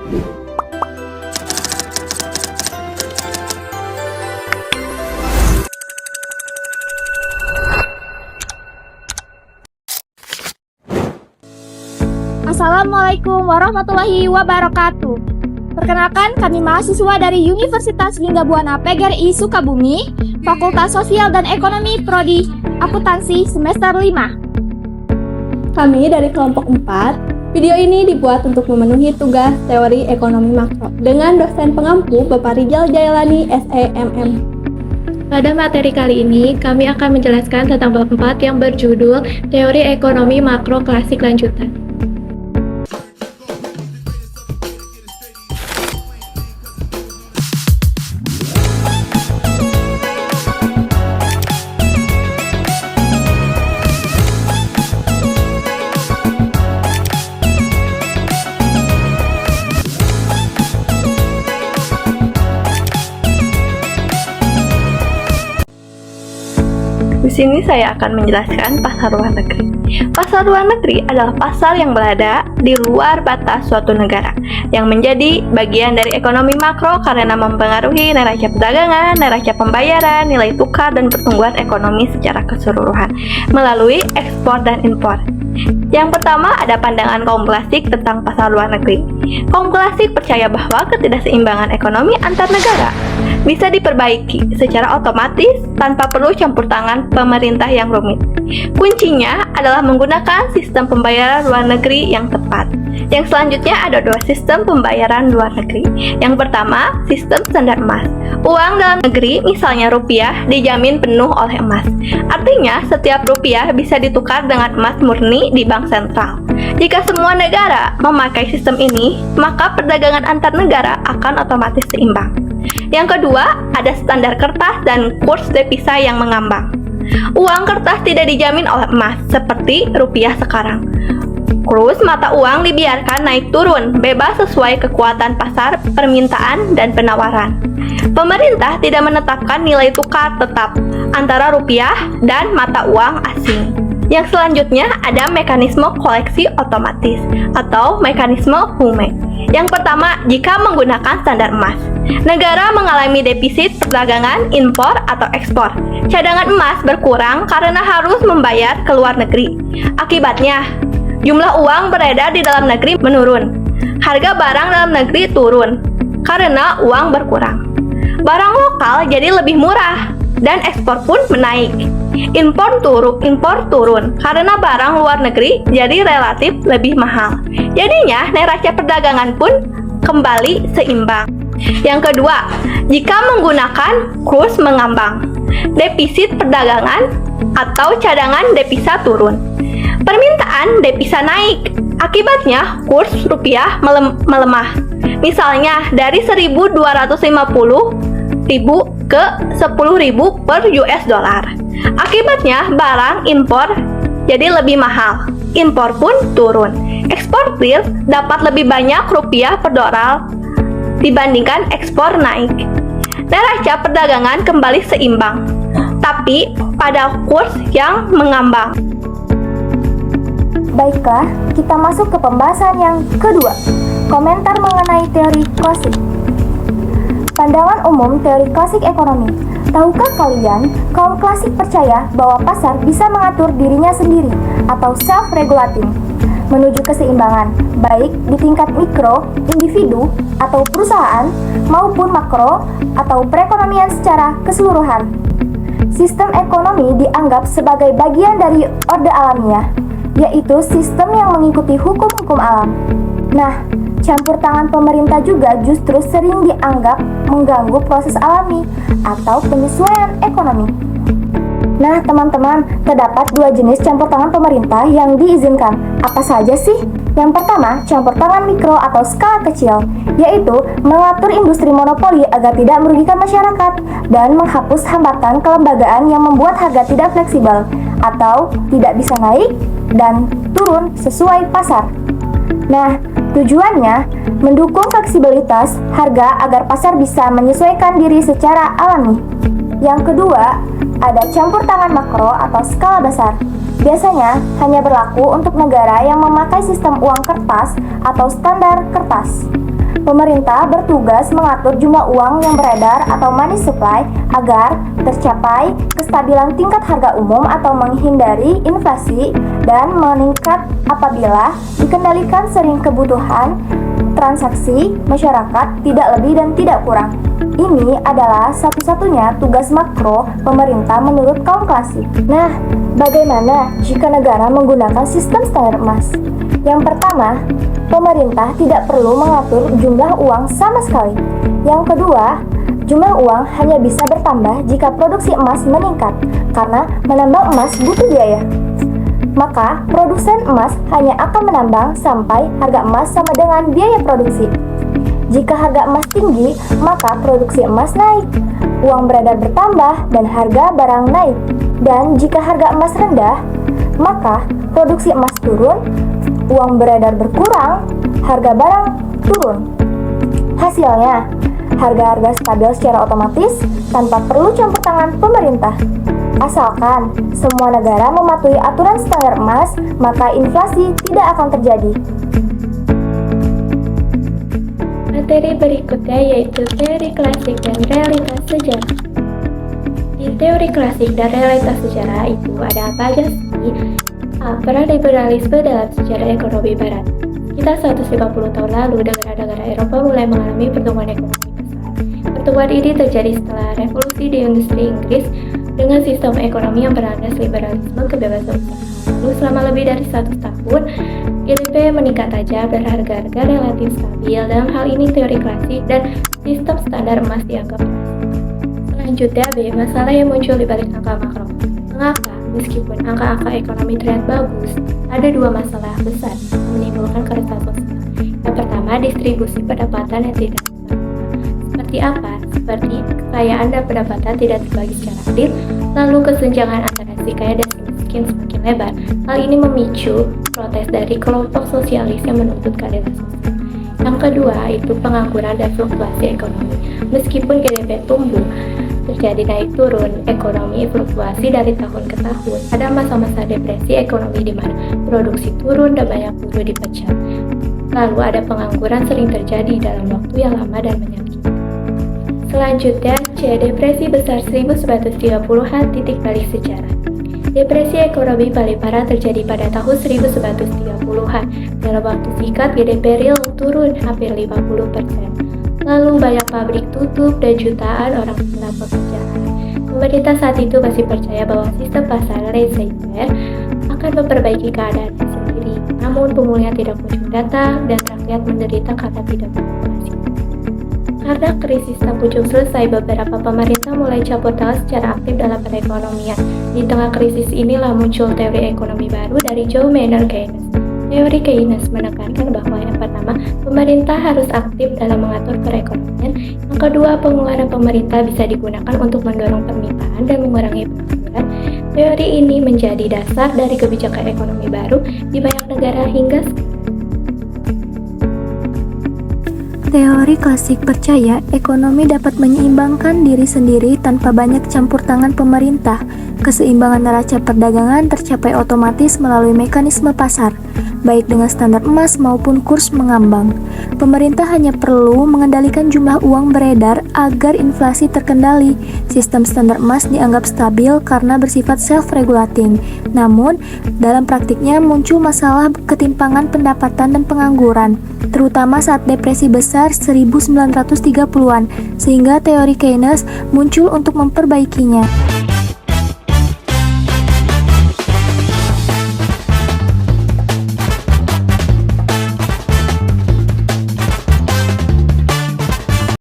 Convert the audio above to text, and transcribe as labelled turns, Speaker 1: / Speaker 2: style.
Speaker 1: Assalamualaikum warahmatullahi wabarakatuh. Perkenalkan, kami mahasiswa dari Universitas Lingga Buana PGRI Sukabumi, Fakultas Sosial dan Ekonomi Prodi Akuntansi semester 5.
Speaker 2: Kami dari kelompok 4. Video ini dibuat untuk memenuhi tugas teori ekonomi makro dengan dosen pengampu Bapak Rijal Jailani, SEMM.
Speaker 3: Pada materi kali ini, kami akan menjelaskan tentang bab 4 yang berjudul Teori Ekonomi Makro Klasik Lanjutan.
Speaker 2: Di sini saya akan menjelaskan pasar luar negeri. Pasar luar negeri adalah pasar yang berada di luar batas suatu negara, yang menjadi bagian dari ekonomi makro karena mempengaruhi neraca perdagangan, neraca pembayaran, nilai tukar, dan pertumbuhan ekonomi secara keseluruhan melalui ekspor dan impor. Yang pertama, ada pandangan kaum klasik tentang pasar luar negeri. Kaum klasik percaya bahwa ketidakseimbangan ekonomi antar negara bisa diperbaiki secara otomatis tanpa perlu campur tangan pemerintah yang rumit. Kuncinya adalah menggunakan sistem pembayaran luar negeri yang tepat. Yang selanjutnya ada dua sistem pembayaran luar negeri. Yang pertama, sistem standar emas. Uang dalam negeri, misalnya rupiah, dijamin penuh oleh emas. Artinya, setiap rupiah bisa ditukar dengan emas murni di bank sentral. Jika semua negara memakai sistem ini, maka perdagangan antar negara akan otomatis seimbang. Yang kedua, ada standar kertas dan kurs devisa yang mengambang. Uang kertas tidak dijamin oleh emas, seperti rupiah sekarang. Kurs mata uang dibiarkan naik turun, bebas sesuai kekuatan pasar, permintaan, dan penawaran. Pemerintah tidak menetapkan nilai tukar tetap antara rupiah dan mata uang asing. Yang selanjutnya ada mekanisme koleksi otomatis atau mekanisme HUME. Yang pertama, jika menggunakan standar emas, negara mengalami defisit perdagangan impor atau ekspor. Cadangan emas berkurang karena harus membayar ke luar negeri. Akibatnya, jumlah uang beredar di dalam negeri menurun. Harga barang dalam negeri turun karena uang berkurang. Barang lokal jadi lebih murah dan ekspor pun menaik. Impor turun karena barang luar negeri jadi relatif lebih mahal. Jadinya neraca perdagangan pun kembali seimbang. Yang kedua, jika menggunakan kurs mengambang, defisit perdagangan atau cadangan devisa turun. Permintaan devisa naik. Akibatnya kurs rupiah melemah. Misalnya dari 1.250.000 ke 10.000 per US dollar. Akibatnya barang impor jadi lebih mahal, impor pun turun. Eksportir dapat lebih banyak rupiah per dolar dibandingkan ekspor naik. Neraca perdagangan kembali seimbang, tapi pada kurs yang mengambang.
Speaker 1: Baiklah, kita masuk ke pembahasan yang kedua, komentar mengenai teori klasik. Pandangan umum teori klasik ekonomi. Tahukah kalian, kaum klasik percaya bahwa pasar bisa mengatur dirinya sendiri atau self-regulating, menuju keseimbangan, baik di tingkat mikro, individu, atau perusahaan, maupun makro, atau perekonomian secara keseluruhan. Sistem ekonomi dianggap sebagai bagian dari orde alamiah, yaitu sistem yang mengikuti hukum-hukum alam. Nah, campur tangan pemerintah juga justru sering dianggap mengganggu proses alami atau penyesuaian ekonomi. Nah, teman-teman, terdapat dua jenis campur tangan pemerintah yang diizinkan. Apa saja sih? Yang pertama, campur tangan mikro atau skala kecil, yaitu mengatur industri monopoli agar tidak merugikan masyarakat dan menghapus hambatan kelembagaan yang membuat harga tidak fleksibel atau tidak bisa naik dan turun sesuai pasar. Nah, tujuannya mendukung fleksibilitas harga agar pasar bisa menyesuaikan diri secara alami. Yang kedua, ada campur tangan makro atau skala besar. Biasanya hanya berlaku untuk negara yang memakai sistem uang kertas atau standar kertas. Pemerintah bertugas mengatur jumlah uang yang beredar atau money supply agar tercapai kestabilan tingkat harga umum atau menghindari inflasi dan meningkat apabila dikendalikan sering kebutuhan transaksi masyarakat tidak lebih dan tidak kurang. Ini adalah satu-satunya tugas makro pemerintah menurut kaum klasik. Nah, bagaimana jika negara menggunakan sistem standar emas? Yang pertama, pemerintah tidak perlu mengatur jumlah uang sama sekali. Yang kedua, jumlah uang hanya bisa bertambah jika produksi emas meningkat, karena menambang emas butuh biaya. Maka, produsen emas hanya akan menambang sampai harga emas sama dengan biaya produksi. Jika harga emas tinggi, maka produksi emas naik, uang beredar bertambah, dan harga barang naik. Dan jika harga emas rendah, maka produksi emas turun, uang beredar berkurang, harga barang turun. Hasilnya, harga-harga stabil secara otomatis tanpa perlu campur tangan pemerintah. Asalkan semua negara mematuhi aturan standar emas, maka inflasi tidak akan terjadi.
Speaker 3: Materi berikutnya yaitu teori klasik dan realitas sejarah. Di teori klasik dan realitas sejarah itu ada apa aja sih? A. Peran liberalisme dalam sejarah ekonomi barat. Sekitar 150 tahun lalu, negara-negara Eropa mulai mengalami pertumbuhan ekonomi besar. Pertumbuhan ini terjadi setelah revolusi di industri Inggris dengan sistem ekonomi yang berlandas liberalisme kebebasan usaha. Lalu selama lebih dari 100 tahun, GDP meningkat tajam dan harga-harga relatif stabil. Dalam hal ini teori klasik dan sistem standar emas dianggap berhasil. Selanjutnya B. Masalah yang muncul di balik angka makro. Mengapa? Meskipun angka-angka ekonomi terlihat bagus, ada dua masalah besar yang menimbulkan keresahan sosial. Yang pertama, distribusi pendapatan yang tidak merata. Seperti apa? Seperti kekayaan dan pendapatan tidak terbagi secara adil, lalu kesenjangan antara si kaya dan si miskin semakin lebar. Hal ini memicu protes dari kelompok sosialis yang menuntut keadilan sosial. Yang kedua, itu pengangguran dan fluktuasi ekonomi. Meskipun GDP tumbuh, terjadi naik turun ekonomi fluktuasi dari tahun ke tahun. Ada masa-masa depresi ekonomi di mana produksi turun dan banyak buruh dipecat. Lalu ada pengangguran sering terjadi dalam waktu yang lama dan menyakitkan. Selanjutnya C. Depresi besar 1930-an titik balik sejarah. Depresi ekonomi paling parah terjadi pada tahun 1930-an. Dalam waktu singkat GDP real turun hampir 50%. Lalu banyak pabrik tutup dan jutaan orang kena pekerjaan. Pemerintah saat itu masih percaya bahwa sistem pasar laissez-faire akan memperbaiki keadaannya sendiri. Namun pemulihan tidak kunjung datang dan rakyat menderita karena tidak berinovasi. Karena krisis tak kunjung selesai, beberapa pemerintah mulai campur tangan secara aktif dalam perekonomian. Di tengah krisis inilah muncul teori ekonomi baru dari John Maynard Keynes. Teori Keynes menekankan bahwa yang pertama, pemerintah harus aktif dalam mengatur perekonomian. Yang kedua, pengeluaran pemerintah bisa digunakan untuk mendorong permintaan dan mengurangi pengangguran. Teori ini menjadi dasar dari kebijakan ekonomi baru di banyak negara hingga sekarang.
Speaker 1: Teori klasik percaya ekonomi dapat menyeimbangkan diri sendiri tanpa banyak campur tangan pemerintah. Keseimbangan neraca perdagangan tercapai otomatis melalui mekanisme pasar, baik dengan standar emas maupun kurs mengambang. Pemerintah hanya perlu mengendalikan jumlah uang beredar agar inflasi terkendali. Sistem standar emas dianggap stabil karena bersifat self-regulating. Namun, dalam praktiknya muncul masalah ketimpangan pendapatan dan pengangguran, terutama saat depresi besar 1930-an, sehingga teori Keynes muncul untuk memperbaikinya.